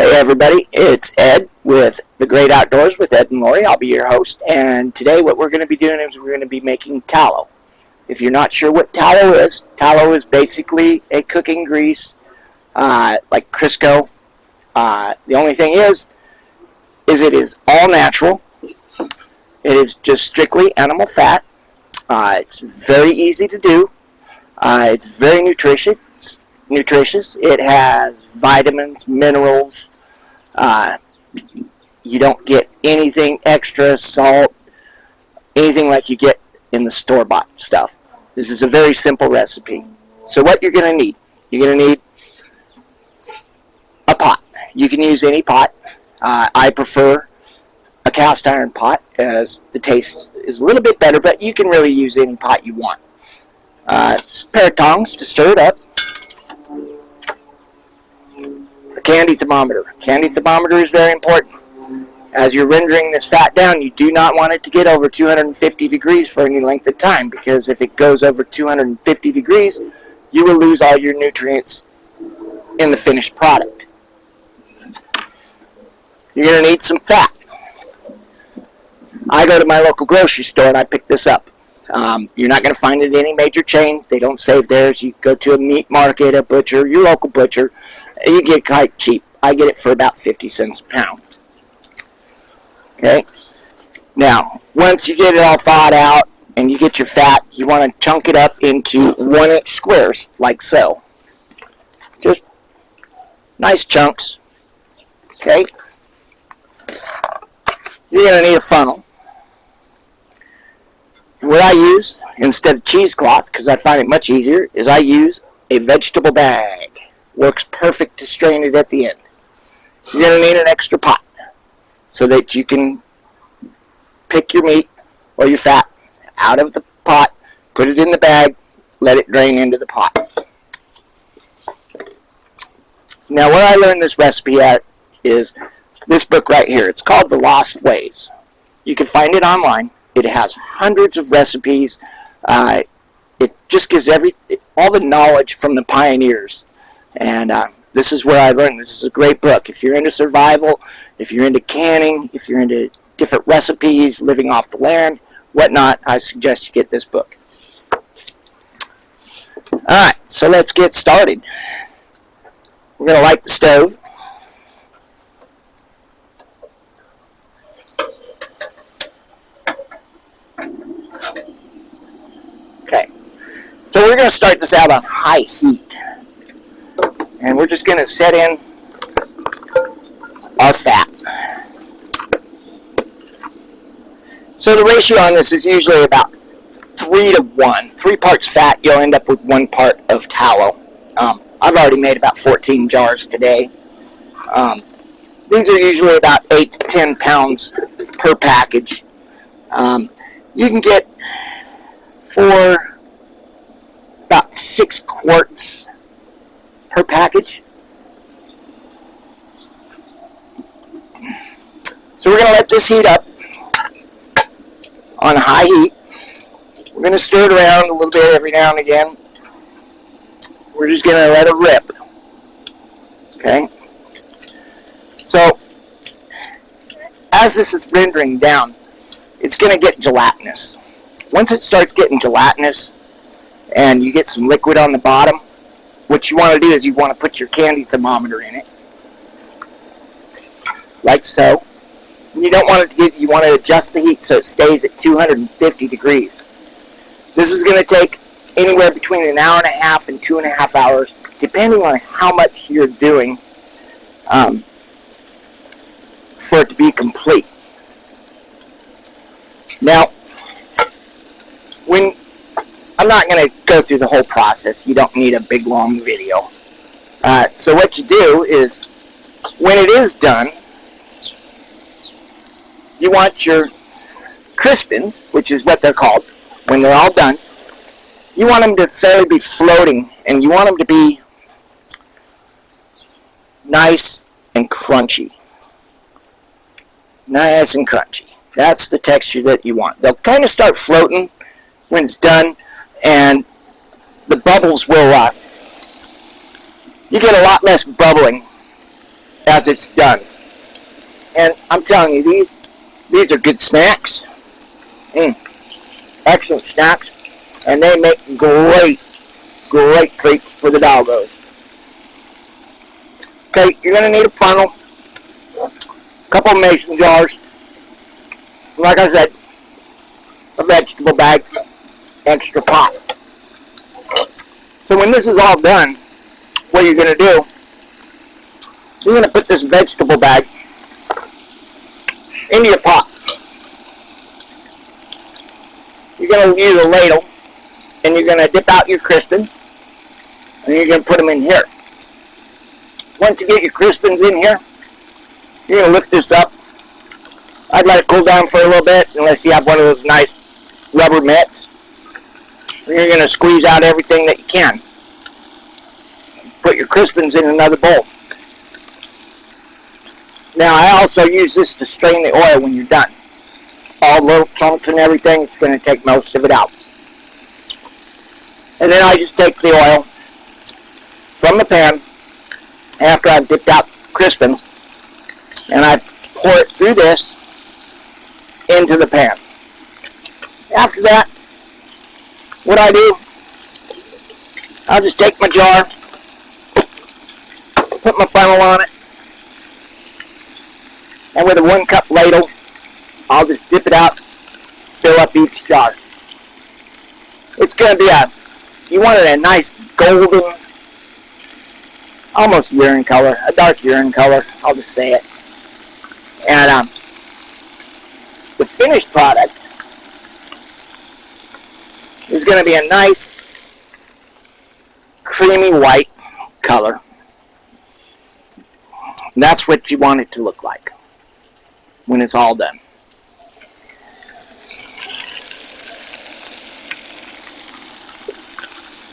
Hey everybody, it's Ed with The Great Outdoors with Ed and Lori. I'll be your host, and today what we're going to be doing is we're going to be making tallow. If you're not sure what tallow is basically a cooking grease like Crisco. The only thing is it is all natural. It is just strictly animal fat. It's very easy to do. It's very nutritious. It has vitamins, minerals. You don't get anything extra, salt, anything like you get in the store-bought stuff. This is a very simple recipe. So what you're going to need, you're going to need a pot. You can use any pot. I prefer a cast iron pot as the taste is a little bit better, but you can really use any pot you want. A pair of tongs to stir it up. A candy thermometer. Candy thermometer is very important. As you're rendering this fat down, you do not want it to get over 250 degrees for any length of time, because if it goes over 250 degrees, you will lose all your nutrients in the finished product. You're going to need some fat. I go to my local grocery store and I pick this up. You're not going to find it in any major chain. They don't save theirs. You go to a meat market, a butcher, your local butcher, and you get it quite cheap. I get it for about 50 cents a pound. Okay? Now, once you get it all thawed out and you get your fat, you want to chunk it up into 1-inch squares, like so. Just nice chunks. Okay? You're going to need a funnel. What I use, instead of cheesecloth, because I find it much easier, is I use a vegetable bag. Works perfect to strain it at the end. You're going to need an extra pot so that you can pick your meat or your fat out of the pot, put it in the bag, let it drain into the pot. Now, where I learned this recipe at is this book right here. It's called The Lost Ways. You can find it online. It has hundreds of recipes. It just gives all the knowledge from the pioneers. And this is where I learned. This is a great book. If you're into survival, if you're into canning, if you're into different recipes, living off the land, whatnot, I suggest you get this book. Alright, so let's get started. We're going to light the stove. Okay, so we're going to start this out on high heat. And we're just going to set in our fat. So the ratio on this is usually about 3 to 1. 3 parts fat, you'll end up with 1 part of tallow. I've already made about 14 jars today. These are usually about 8 to 10 pounds per package. You can get for about 6 quarts per package. So we're going to let this heat up on high heat. We're going to stir it around a little bit every now and again. We're just going to let it rip. Okay? So, as this is rendering down, it's going to get gelatinous. Once it starts getting gelatinous and you get some liquid on the bottom, what you want to do is you want to put your candy thermometer in it, like so. And you don't want it to you want to adjust the heat so it stays at 250 degrees. This is going to take anywhere between 1.5 hours and 2.5 hours, depending on how much you're doing, for it to be complete. Now, I'm not going to go through the whole process. You don't need a big, long video. So what you do is, when it is done, you want your crispins, which is what they're called, when they're all done, you want them to fairly be floating, and you want them to be nice and crunchy. Nice and crunchy. That's the texture that you want. They'll kind of start floating when it's done, and the bubbles will, you get a lot less bubbling as it's done. And I'm telling you, these are good snacks. Excellent snacks. And they make great treats for the doggos. Okay, you're going to need a funnel, a couple of mason jars, like I said, a vegetable bag, extra pot. So when this is all done, what you're going to do, you're going to put this vegetable bag into your pot. You're going to use a ladle, and you're going to dip out your crispins, and you're going to put them in here. Once you get your crispins in here, you're going to lift this up. I'd let it cool down for a little bit, unless you have one of those nice rubber mitts. And you're going to squeeze out everything that you can. Put your crispins in another bowl. Now, I also use this to strain the oil when you're done. All the little chunks and everything, it's going to take most of it out. And then I just take the oil from the pan after I've dipped out crispins, and I pour it through this into the pan. After that, what I do, I'll just take my jar, put my funnel on it, and with a 1 cup ladle, I'll just dip it out, fill up each jar. It's going to be you want it a nice golden, almost urine color, a dark urine color, I'll just say it. And the finished product is going to be a nice, creamy white color. And that's what you want it to look like when it's all done.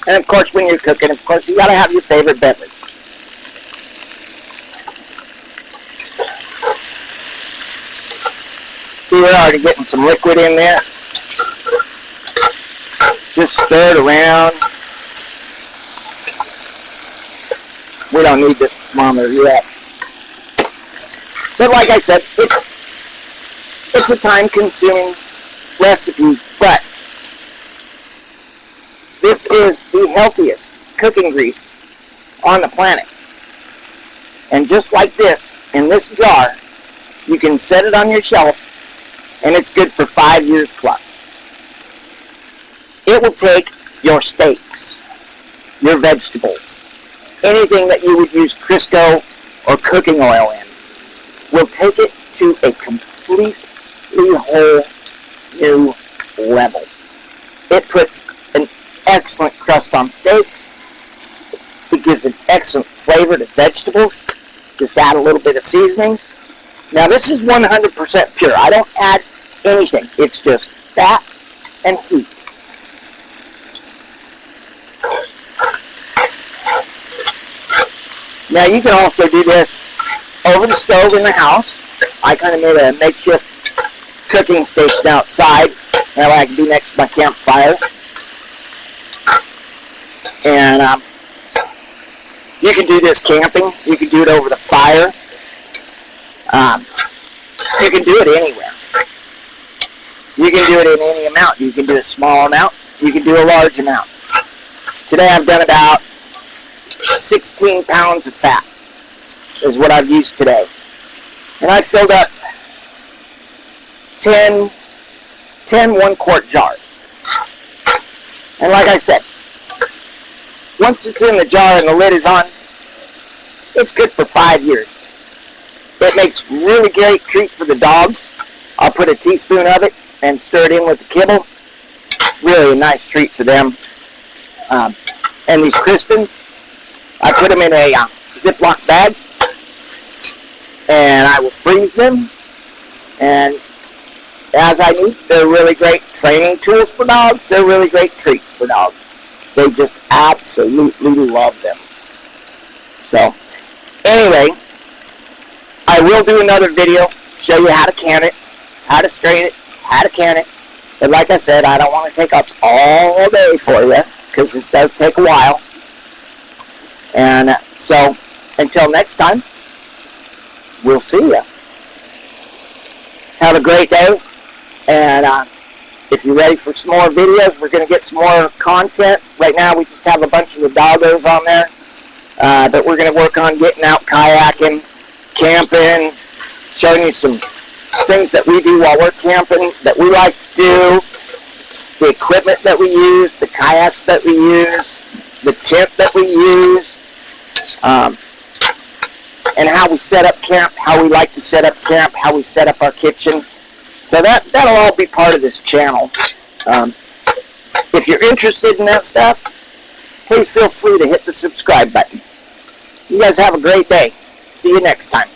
And of course, when you're cooking, of course, you got to have your favorite beverage. See, we're already getting some liquid in there. Just stir it around. We don't need this thermometer yet. But like I said, it's a time-consuming recipe, but this is the healthiest cooking grease on the planet. And just like this, in this jar, you can set it on your shelf, and it's good for 5 years plus. It will take your steaks, your vegetables, anything that you would use Crisco or cooking oil in, will take it to a completely whole new level. It puts an excellent crust on steak. It gives an excellent flavor to vegetables. Just add a little bit of seasonings. Now this is 100% pure. I don't add anything. It's just fat and heat. Now you can also do this over the stove in the house. I kind of made a makeshift cooking station outside that I can do next to my campfire. And you can do this camping. You can do it over the fire. You can do it anywhere. You can do it in any amount. You can do a small amount. You can do a large amount. Today I've done about 16 pounds of fat is what I've used today. And I filled up 10 1-quart jars. And like I said, once it's in the jar and the lid is on, it's good for 5 years. It makes really great treat for the dogs. I'll put a teaspoon of it and stir it in with the kibble. Really a nice treat for them. And these Crispins, I put them in a Ziploc bag, and I will freeze them. And as I need, they're really great training tools for dogs. They're really great treats for dogs. They just absolutely love them. So, anyway, I will do another video, show you how to can it, how to strain it, how to can it. But like I said, I don't want to take up all day for you, because this does take a while. And so, until next time, we'll see you. Have a great day, and if you're ready for some more videos, we're going to get some more content. Right now, we just have a bunch of the doggos on there, but we're going to work on getting out kayaking, camping, showing you some things that we do while we're camping that we like to do, the equipment that we use, the kayaks that we use, the tent that we use, and how we set up camp, how we like to set up camp, how we set up our kitchen. So that'll all be part of this channel. If you're interested in that stuff, please feel free to hit the subscribe button. You guys have a great day. See you next time.